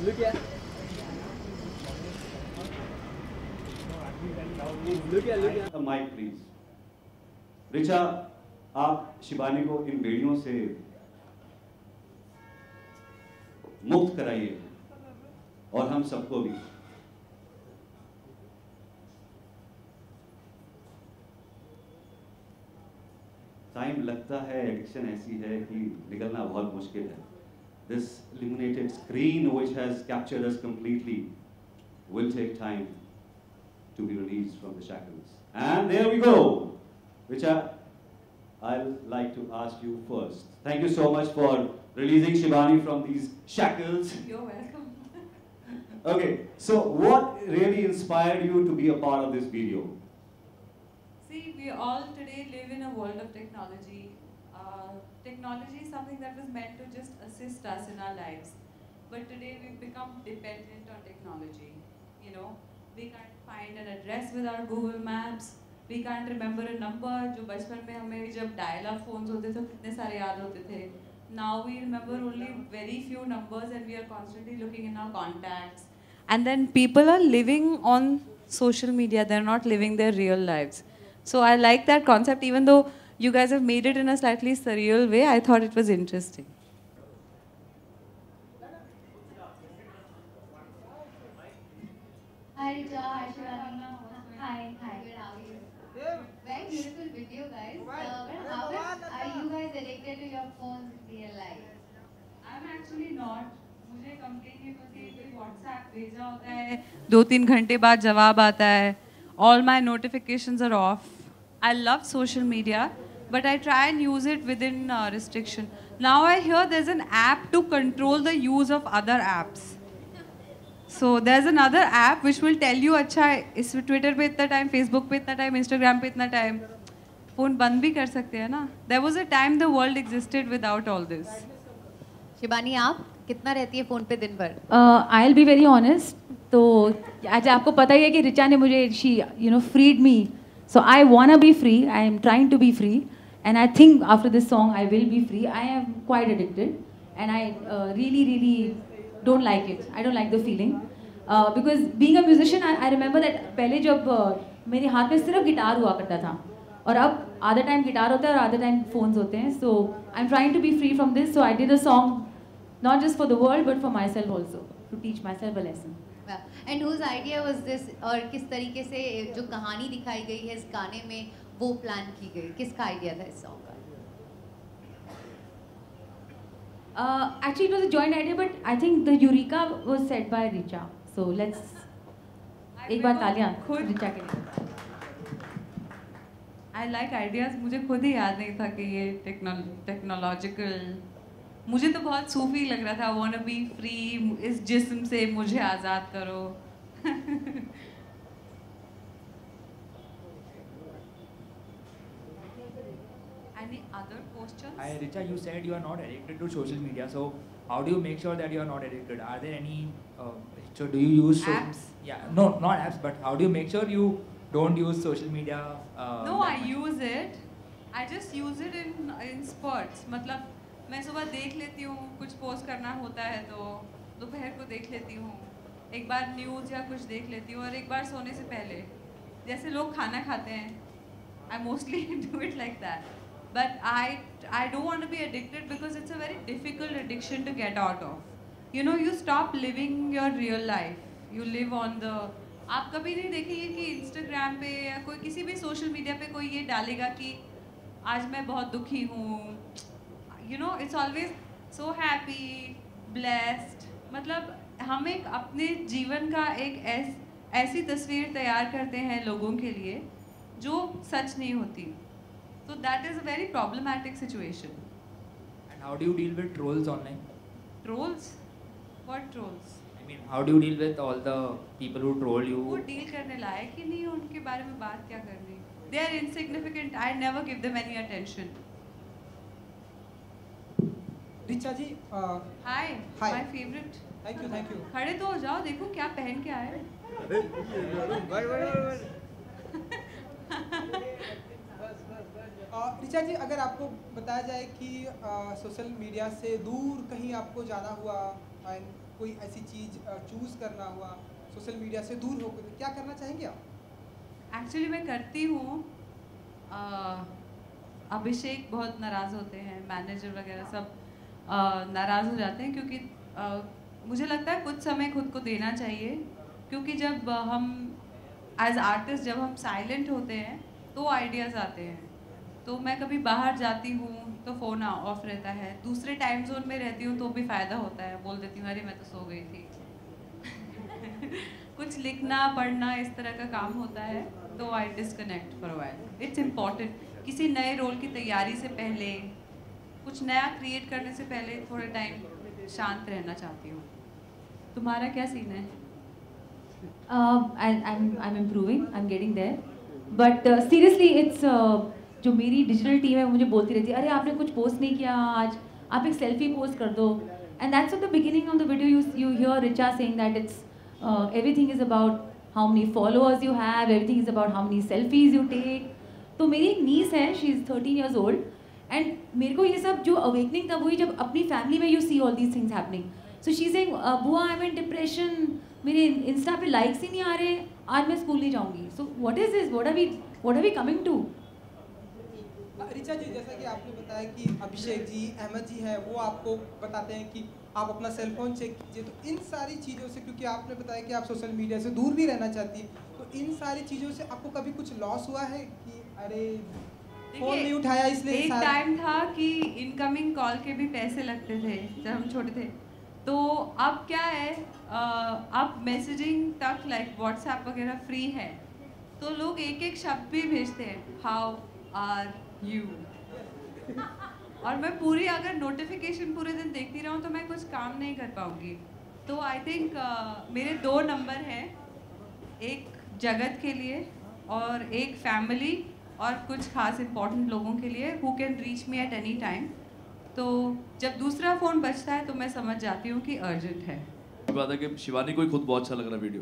Look at. Look at. Mic please. Richa, आप शिबानी को इन बेड़ियों से मुक्त कराइए और हम सबको भी। टाइम लगता है, एडिक्शन ऐसी है कि निकलना बहुत मुश्किल है। This illuminated screen which has captured us completely will take time to be released from the shackles. And there we go. Richa, I'd like to ask you first. Thank you so much for releasing Shibani from these shackles. You're welcome. Okay, so what really inspired you to be a part of this video? See, we all today live in a world of technology. Technology is something that was meant to just assist us in our lives. But today we've become dependent on technology. You know, we can't find an address with our Google Maps. We can't remember a number. जो बचपन में हमें जब dial-up phones होते थे कितने सारे याद होते थे. Now we remember only very few numbers and we are constantly looking in our contacts. And then people are living on social media. They're not living their real lives. So I like that concept, even though you guys have made it in a slightly surreal way. I thought it was interesting. Hi Richa, hi Shivani. Hi, hi. Very beautiful video, guys. But how are you guys addicted to your phones in real life? I'm actually not. मुझे complain ये होती है कि WhatsApp भेजा होता है 2-3 घंटे बाद जवाब आता है. All my notifications are off. I love social media, but I try and use it within restriction. Now I hear there's an app to control the use of other apps. So there's another app which will tell you अच्छा इस Twitter पे इतना time, Facebook पे इतना time, Instagram पे इतना time. Phone बंद भी कर सकते हैं ना. There was a time the world existed without all this. Shibani, आप कितना रहती है फ़ोन पे दिन भर? I'll be very honest. तो आज आपको पता ही है कि रिचा ने मुझे she freed me. So I wanna be free. I am trying to be free, and I think after this song I will be free. I am quite addicted, and I really don't like it. I don't like the feeling because being a musician, I remember that पहले जब मेरे हाथ में सिर्फ guitar हुआ करता था और अब आधा टाइम गिटार होता है और आधा टाइम फोन्स होते हैं. So I'm trying to be free from this. So I did a song not just for the world but for myself also, to teach myself a lesson. And whose idea was this? और किस तरीके से जो कहानी दिखाई गई है इस गाने में वो प्लान की गई? किसका आइडिया था इस सॉन्ग का? Actually, it was a joint idea, but I think the Eureka was said by Richa. So let's एक बार तालियां रिचा के लिए. I like ideas. मुझे खुद ही याद नहीं था कि ये टेक्नोलॉजिकल. मुझे तो बहुत सूफी लग रहा था. I wanna be free. इस जिस्म से मुझे आज़ाद करो. Any other questions? Hi Richa, you said you are not addicted to social media. So how do you make sure that you are not addicted? Are there any? So do you use apps? Yeah, no, not apps. But how do you make sure you don't use social media? No, I use it. I just use it in spurts. मतलब मैं सुबह देख लेती हूँ, कुछ post करना होता है तो दोपहर को देख लेती हूँ, एक बार न्यूज़ या कुछ देख लेती हूँ और एक बार सोने से पहले जैसे लोग खाना खाते हैं. I mostly do it like that. But I don't want to be addicted because it's a very difficult addiction to get out of. You know, you stop living your real life. You live on the. आप कभी नहीं देखेंगे कि Instagram पे या कोई किसी भी सोशल मीडिया पे कोई ये डालेगा कि आज मैं बहुत दुखी हूँ. You know, it's always so happy, blessed. मतलब हम एक अपने जीवन का एक ऐसी तस्वीर तैयार करते हैं लोगों के लिए जो सच नहीं होती. So that is a very problematic situation. And how do you deal with trolls online? Trolls? What trolls? I mean, how do you deal with all the people who troll you? वो deal करने लायक ही नहीं, उनके बारे में बात क्या करनी? They are insignificant. I never give them any attention. Richa ji. Hi. Hi. My favorite. Thank you. खड़े तो हो जाओ, देखो क्या पहन के आए. रिचा ऋचा जी, अगर आपको बताया जाए कि सोशल मीडिया से दूर कहीं आपको जाना हुआ एंड कोई ऐसी चीज़ चूज़ करना हुआ सोशल मीडिया से दूर होकर, तो क्या करना चाहेंगे आप? एक्चुअली मैं करती हूँ। अभिषेक बहुत नाराज़ होते हैं, मैनेजर वगैरह सब नाराज़ हो जाते हैं, क्योंकि मुझे लगता है कुछ समय खुद को देना चाहिए, क्योंकि जब हम एज आर्टिस्ट जब हम साइलेंट होते हैं तो आइडियाज़ आते हैं। तो मैं कभी बाहर जाती हूँ तो फ़ोन ऑफ रहता है, दूसरे टाइम जोन में रहती हूँ तो भी फ़ायदा होता है, बोल देती हूँ अरे मैं तो सो गई थी। कुछ लिखना पढ़ना इस तरह का काम होता है, तो I disconnect for a while. It's important, किसी नए रोल की तैयारी से पहले, कुछ नया क्रिएट करने से पहले थोड़ा टाइम शांत रहना चाहती हूँ। तुम्हारा क्या सीन है? I'm improving, I'm getting there. But seriously, it's जो मेरी डिजिटल टीम है वो मुझे बोलती रहती है, अरे आपने कुछ पोस्ट नहीं किया आज, आप एक सेल्फी पोस्ट कर दो. And that's at the beginning of the video you hear Richa saying that it's everything is about how many followers you have, everything is about how many selfies you take. तो मेरी एक नीस है, she is 13 years old, and मेरे को ये सब जो awakening तब हुई जब अपनी फैमिली में you see all these things happening. So she's saying, बुआ I'm in depression, मेरे इंस्टा पे लाइक्स ही नहीं आ रहे, आज मैं स्कूल नहीं जाऊंगी. So what is this? What are we coming to? Richa जी, जैसा कि आपने बताया कि अभिषेक जी, अहमद जी है, वो आपको बताते हैं कि आप अपना सेल फोन चेक कीजिए, तो इन सारी चीज़ों से, क्योंकि आपने बताया कि आप सोशल मीडिया से दूर भी रहना चाहती हैं, तो इन सारी चीज़ों से आपको कभी कुछ लॉस हुआ है कि अरे फोन नहीं उठाया इसलिए? एक टाइम था कि इनकमिंग कॉल के भी पैसे लगते थे जब हम छोटे थे, तो अब क्या है, अब मैसेजिंग तक लाइक व्हाट्सएप वगैरह फ्री है, तो लोग एक एक शब्द भी भेजते हैं, हाउ आर यू। और मैं पूरी अगर नोटिफिकेशन पूरे दिन देखती रहूँ तो मैं कुछ काम नहीं कर पाऊँगी। तो आई थिंक मेरे 2 नंबर हैं, एक जगत के लिए और एक फैमिली और कुछ खास इम्पोर्टेंट लोगों के लिए, who can reach me at any time. तो जब दूसरा फ़ोन बजता है तो मैं समझ जाती हूँ कि अर्जेंट है। बात है कि शिवानी को खुद बहुत अच्छा लग रहा है वीडियो,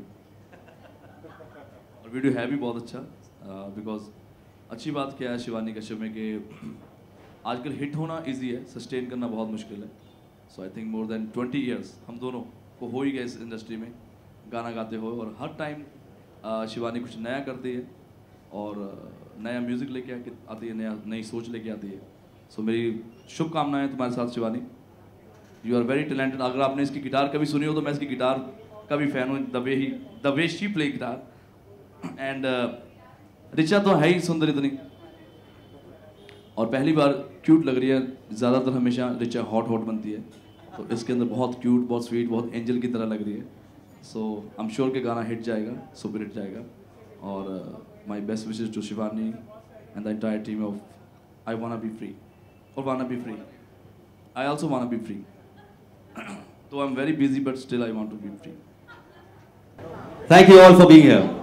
और वीडियो है भी बहुत अच्छा, बिकॉज अच्छी बात क्या है शिवानी कश्यप में कि आजकल हिट होना इजी है, सस्टेन करना बहुत मुश्किल है। So I think more than 20 years हम दोनों को हो ही गए इस इंडस्ट्री में गाना गाते हुए, और हर टाइम शिवानी कुछ नया करती है और नया म्यूज़िक लेके आती है, नई सोच लेके आती है। सो मेरी शुभकामनाएं तुम्हारे साथ Shivani, you are very talented. अगर आपने इसकी गिटार कभी सुनी हो तो मैं इसकी गिटार का भी फ़ैन हूँ, the way she play guitar. And Richa तो है ही सुंदर इतनी, और पहली बार क्यूट लग रही है। ज़्यादातर हमेशा ऋचा हॉट बनती है, तो इसके अंदर बहुत क्यूट, बहुत स्वीट, बहुत एंजल की तरह लग रही है। सो आई एम श्योर कि गाना हिट जाएगा, सुपर हिट जाएगा। और my best wishes to Shivani and the entire team of I wanna be free, और wanna be free, I also wanna be free. तो I am very busy but still I want to be free. Thank you all for being here.